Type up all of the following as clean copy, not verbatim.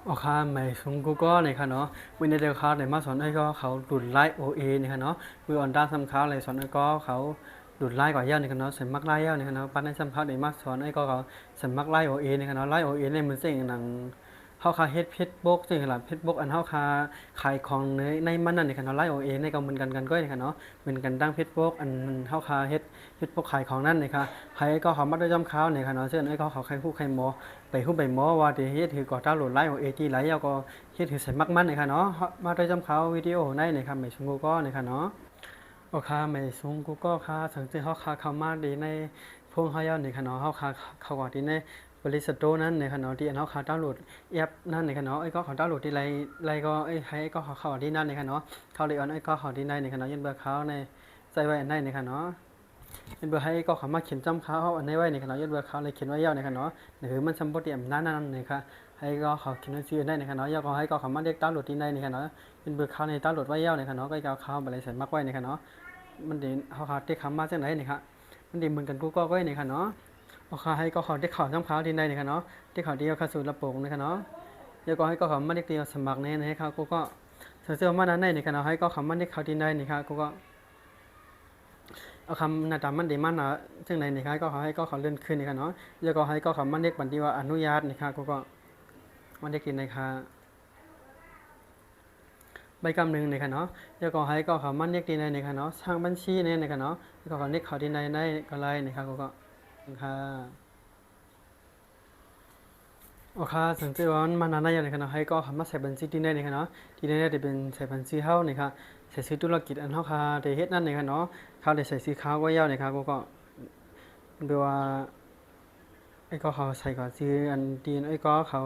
โอเคไม่สงกูก็เนี่ยค่ะเนาะวันนี้เดี๋ยวเขาเนี่ยมาสอนไอ้ก็เขาดุดไลท์โอเอเนี่ยค่ะเนาะวิวออนด้าซ้ำเขาเลยสอนไอ้ก็เขาดุดไลท์ก่อนเย้าเนี่ยค่ะเนาะสมักไลท์เย้าเนี่ยค่ะเนาะปั้นให้ซ้ำเขาเนี่ยมาสอนไอ้ก็เขาสมักไลท์โอเอเนี่ยค่ะเนาะไลท์โอเอเนี่ยมันสิ่งหนังเขาคาเฮ็ดเพชรบกสิ่งหลังเพชรบกอันเขาคาขายของในมันนั่นเนี่ยค่ะเนาะไลท์โอเอเนี่ยก็เหมือนกันก็เนี่ยค่ะเนาะเหมือนกันตั้งเพชรบกอันเขาคาเฮ็ดเพชรบกขายของนั่นเนี่ยค่ะให้ก็เขามาด้วยจำเขาเนี่ยค่ะเนาะเช่นไอ้ก็เขาใครคู่ใครหมอ ไปหุ้มไปหมอว่าที่เฮ็ดคือก่อดาวน์โหลดไลฟ์ของเอจีไลฟ์แล้วก็เฮ็ดคือใส่มักมันนี่ค่ะเนาะมาได้จำเขาวิดีโอในนี่ครับไม่ชงกูก็นี่ค่ะเนาะโอเคไม่ชงกูก็ค่ะสังเกตเขาเข้ามาดีในพวกเขายอดนี่ค่ะเนาะเขาเข้าก่อนที่ในบริษัทโตนั้นนี่ค่ะเนาะที่เขาดาวน์โหลดแอปนั่นนี่ค่ะเนาะไอ้ก็เขาดาวน์โหลดที่ไรก็ไอ้ให้ก็เขาที่นั่นนี่ค่ะเนาะเขาเลยออนไอ้ก็เขาที่ในนี่ค่ะเนาะยันเบอร์เขาในใส่ไว้ในนี่ค่ะเนาะ เป็นเบอร์ให้ก็ขอมาเขียนจำเขาอันนี้ไว้ในขณะยศเบอร์เขาเลยเขียนไว้ยาวในขณะหรือมันสมบูรณ์นั้นนะคะให้ก็เขาเขียนชื่อได้ในขณะยาวก็ให้ก็ขอมาเรียกดาวน์โหลดที่ในขณะเป็นเบอร์เขาในดาวน์โหลดไว้ยาวในขณะก็จะเขาไปเลยใส่มักไว้ในขณะมันเด่นเขาเด็กคำมาจากไหนนี่ครับมันเด่นเหมือนกันกูก็ไว้ในขณะเขาให้ก็เขาเด็กเขาจำเขาที่ในขณะเด็กเขาเดียวเข้าสู่ระบบในขณะแล้วก็ให้ก็เขามาเด็กเดียวสมัครในให้เขากูก็เสื้อมานั้นในขณะให้ก็เขามาเด็กเขาที่ในนี่ครับกูก็ เอาคำนาดามันเดมันนะซึ่งในนี่ครับก็ขอให้ก็ขอเลื่อนขึ้นนี่ครับเนาะแล้วก็ให้ก็ขอมันเด็กบันทีว่าอนุญาตนี่ครับก็มันเด็กกินในค่ะใบกำหนึ่งในค่ะเนาะแล้วก็ให้ก็ขอมันเด็กดีในนี่ครับเนาะสร้างบัญชีในนี่ครับเนาะแล้วก็ขอเด็กเขาดีในก็ไล่นี่ครับก็ค่ะโอเคสังเกตว่ามันนานอย่างนี้ครับเนาะให้ก็ขอมาใส่บัญชีที่ในนี่ครับเนาะที่ในจะเป็นใส่บัญชีเท่านี่ครับใส่ซื้อธุรกิจอันเท่าค่ะเดเฮ็ดนั่นนี่ครับเนาะเขาได้ใส่ซื้อข้าวไว้ยาวนี่ครับก็ดูว่า ไอ้ก็เขาใส่ก่อนซื้ออันดีนไอ้ก็เขา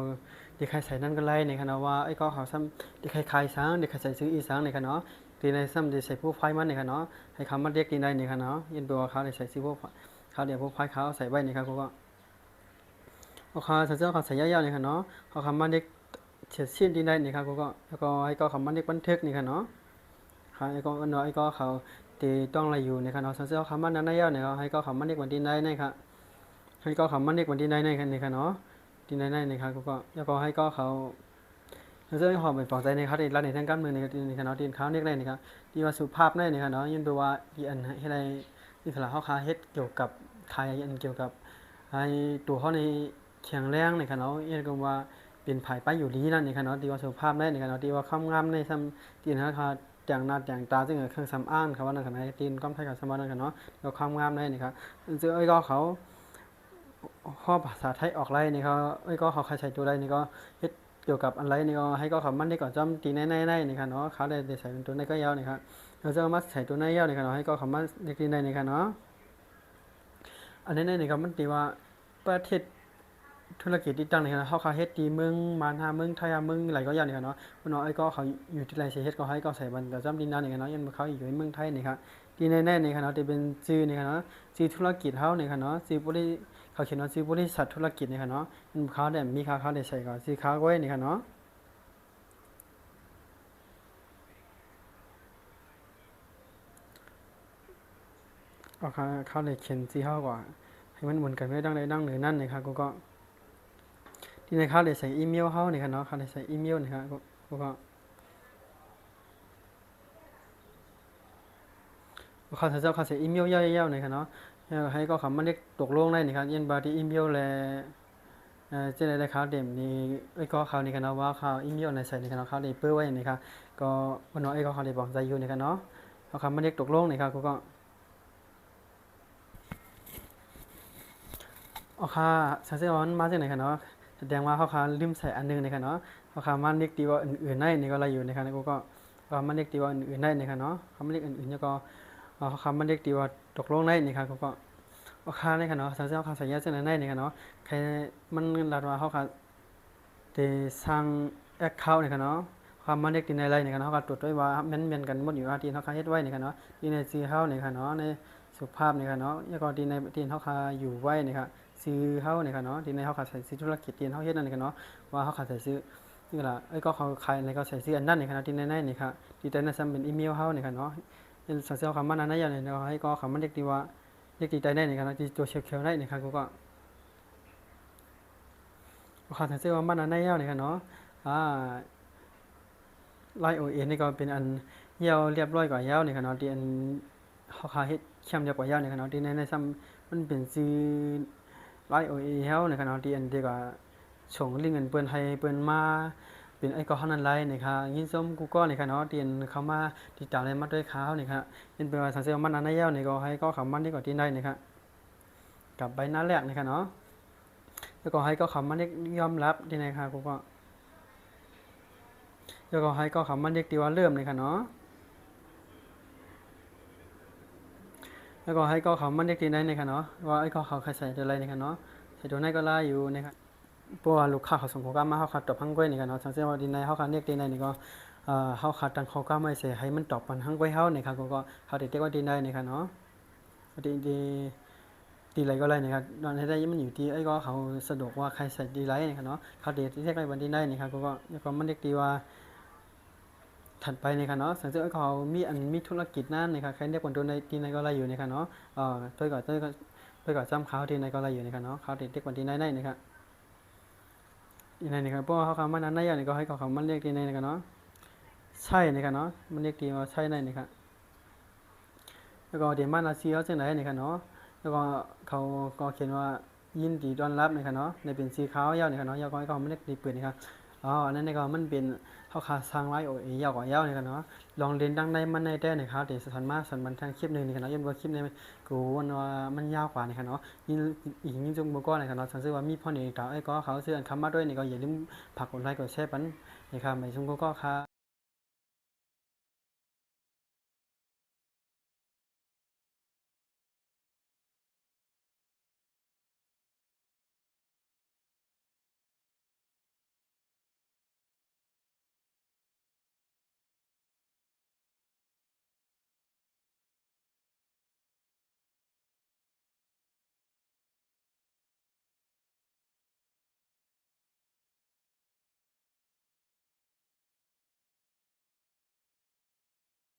เด็กใครใส่นั่นก็ไล่ในคณะว่าไอ้ก็เขาซ้ำเด็กใครขายสังเด็กใครใส่ซื้ออีสังในคณะดีในซ้ำเด็กใส่ผู้ไฟมันในคณะให้เขามาเรียกดีในคณะยันตัวเขาเด็กใส่ซื้อพวกเขาเดี๋ยวพวกไฟเขาใส่ไว้ในครับก็เขาใส่เสื้อเขาใส่ยาวๆในคณะเขาคำมาเรียกเฉียดชิ้นดีในในครับก็แล้วก็ไอ้ก็คำมาเรียกบันทึกในคณะเขาไอ้ก็อันน้อยไอ้ก็เขาตีต้องอะไรอยู่ในคณะใส่เสื้อคำมานั้นยาวในเขาให้ก็คำมาเรียกวันดีในในครับ ให้ก็เขามันเด็กวันที่ในกันนี่ค่ะเนาะที่ในครับก็แล้วก็ให้ก็เขาเรื่องหอมเป็นปลอกใจในครับในร้านในทางการเมืองในเนาะที่เขาเรียกได้นี่ครับที่ว่าสุภาพได้นี่ครับเนาะยันดูว่าที่อันให้ในที่สละเขาคาเฮ็ดเกี่ยวกับไทยอันเกี่ยวกับให้ตัวเขาในแข็งแรงนี่ครับเนาะยันก็ว่าเป็นไผ่ป้ายอยู่ดีนั่นนี่ครับเนาะที่ว่าสุภาพได้นี่ครับเนาะที่ว่าคำงามในซ้ำที่นะคาอย่างนาอย่างตาซึ่งเครื่องสำอางครับว่านั่นครับในตีนก้อมไทยกับสมบัตินั่นครับเนาะแล้วคำงามได้นี่ครับซึ่งไอ้ก็เขาข้อภาษาไทยออกไรนี่ก็ก็เขาใครใส่ตัวใดนี่ก็เฮ็ดเกี่ยวกับอะไรนี่ก็ให้ก็คำมันได้ก่อนจำตีในนี่ครับเนาะเขาได้ใส่ตัวในก็ยาวนี่ครับเราจะมาใส่ตัวในยาวนี่ครับเนาะให้ก็คำมันเด็กตีในนี่ครับเนาะอันนี้นี่ครับมันตีว่าประเทศธุรกิจที่ตั้งนี่ครับเขาเฮ็ดตีเมืองมานหาเมืองไทยเมืองไหลก็ยาวนี่ครับเนาะเนาะไอ้ก็เขาอยู่ที่ไรเสียเฮ็ดก็ให้ก็ใส่บันแต่จำตีนั่นนี่ครับเนาะยันเขาอยู่ในเมืองไทยนี่ครับตีในนี่ครับเนาะที่เป็นชื่อนี่ครับเนาะชื่อธุรกิจเขานี่ครับเนาะชื่อบริเขาเขียนว่าชื่อบริษัทธุรกิจนี่ครับเนาะเขาได้มีเขาได้ใส่ก่อนชื่อเขาไว้นี่ครับเนาะ ก็เขาเลยเขียนสีเข้ากว่าให้มันเหมือนกันไม่ดังใดดังหรือนั่นเลยครับก็ที่ในเขาเลยใส่อีเมลเขาเนี่ยครับเนาะเขาเลยใส่อีเมลเนี่ยครับก็เขาจะเขาใส่อีเมลย่อยๆเนี่ยครับเนาะให้ก็คำมันเรียกตกลงได้เนี่ยครับยันบาร์ที่อีเมลแลเจ้าได้เขาเด่มนี่ไอ้ก็เขาเนี่ยครับเนาะว่าเขาอีเมลในใส่เนี่ยครับเนาะเขาเลยเปื้อไว้เนี่ยครับก็วันน้อยไอ้ก็เขาเลยบอกใจอยู่เนี่ยครับเนาะเขาคำมันเรียกตกลงเนี่ยครับก็เอาค่าซาเซออนมาจากไหนครับเนาะแสดงว่าเขาลืมใส่อันนึงเนี่ยครับเนาะเขามันเรียกตีว่าอื่นๆได้นี่ก็อะไรอยู่เนี่ยครับก็มันเรียกตีว่าอื่นๆได้เนี่ยครับเนาะเขามันเรียกอื่นๆเนี่ยก็เขามันเรียกตีว่าตกลงได้นี่ครับก็ค่าเนี่ยครับเนาะซาเซอเขาใส่ยาเส้นได้นี่ครับเนาะใครมันรัดว่าเขาจะสร้างแอคเคาท์เนี่ยครับเนาะความมันเรียกตีในอะไรเนี่ยครับเนาะเขาตรวจด้วยว่าแม่นๆกันหมดอยู่ที่เขาเฮ็ดไว้เนี่ยครับเนาะที่ในซีเฮาเนี่ยครับเนาะในสุภาพเนี่ยครับเนาะแล้วก็ที่ในที่เขาอยู่ไว้เนี่ยครับ ซื้อเขาเนี่ยค่ะเนาะที่ในเขาขาดใส่ซื้อธุรกิจที่เขาเฮ็ดนั่นนี่ค่ะเนาะว่าเขาขาดใส่ซื้อนี่ก็ล่ะไอ้ก็เขาขายในเขาใส่ซื้ออันนั้นนี่ค่ะที่ในนี่ค่ะที่แต่นั้นซ้ำเป็นอีเมลเขาเนี่ยค่ะเนาะเป็นสัญญาคำมันนั้นอย่างเนี่ยให้ก็คำมันเรียกดีว่าเรียกดีใจได้นี่ค่ะที่ตัวเขียวๆได้นี่ค่ะก็เขาใส่ซื้อว่ามันนั้นอย่างเนี่ยค่ะเนาะ อ่าไลโอเอ็นนี่ก็เป็นอันยาวเรียบร้อยกว่ายาวนี่ค่ะเนาะที่อันเฮาคาเฮ็ดเข้มเรียบกว่ายาวนี่ค่ะเนาะที่ในซ้ำมันเป็นชื่อไลโอเอเฮานี่ค่ะเนาะที่อันที่ก็ส่งลิงก์อันเปิ้นให้เปิ้นมาเป็นไอ้ก็เฮานั้นไลนี่ค่ะยินส้มกูก็นี่ค่ะเนาะที่อันเข้ามาติดตามได้มาด้วยข่าวนี่ค่ะยินเป็นว่าสังเกตว่ามันอันยาวนี่ก็ให้ก็เข้ามานี่ก็ที่ได้นี่ค่ะกับใบหน้าแรกนี่ค่ะเนาะแล้วก็ให้ก็เข้ามาเรียกยอมรับที่ไหนค่ะกูก็แล้วก็ให้ก็เข้ามาเรียกที่ว่าเริ่มนี่ค่ะเนาะ แล้วก็ให้ก็เขามันเด็กที่ไหนในค่ะเนาะว่าไอ้ก็เขาใครใส่อะไรในค่ะเนาะใส่ตัวไหนก็ไล่อยู่ในค่ะเพราะว่าลูกค้าเขาส่งข้อความมาเขาขาดตอบพังก้อยในค่ะเนาะสังเกตว่าดีในเขาขาดเด็กที่ไหนนี่ก็เขาขาดตังข้อความไม่เสียให้มันตอบปันพังก้อยเขาในค่ะก็เขาเด็กว่าดีในในค่ะเนาะดีไรก็ไรในค่ะตอนนี้ได้มันอยู่ที่ไอ้ก็เขาสะดวกว่าใครใส่ดีไรในค่ะเนาะเขาเด็กที่เรียกไรวันดีในในค่ะก็แล้วก็มันเด็กดีว่าถัดไปในค่ะเนาะสังเกตว่าเขามีธุรกิจนั่นในค่ะใครเรียกคนตัวในที่ไหนก็ไรอยู่ในค่ะเนาะตัวก่อนจำเขาที่ไหนก็ไรอยู่ในค่ะเนาะเขาเด็กวันที่ไหนในนะครับที่ไหนนะครับเพราะเขาคำว่านั้นได้ยังนี่ก็ให้เขาคำมันเรียกที่ไหนนะครับเนาะใช่นะครับเนาะมันเรียกที่ว่าใช่ในนะครับแล้วก็เดี๋ยวมานาซีเขาจะไหนนะครับเนาะแล้วก็เขาก็เขียนว่ายินดีต้อนรับนะครับเนาะในเป็นสีขาวยาวนะครับเนาะยาวก็ให้เขาไม่เรียกดีเปิดนะครับอันนั้นนะครับมันเป็นเขาคาสร้างไว้โอ้ยยาวกว่ายาวนะครับเนาะลองเรียนดังในมันในแต่นะครับเดี๋ยวสถานมาสันบันทางคลิปหนึ่งนะครับเนาะยันว่าคลิปในกูว่ามันยาวกว่านะครับเนาะยินอีกยิ่งจงบอกว่านะครับเนาะสังเกตว่ามีพ่อหนึ่งดาวไอ้ก็เขาเสื่อคำมาด้วยนี่ก็อย่าลืมผักกดไลค์กดแชร์ปันนะครับไม่ชมก็ค่ะ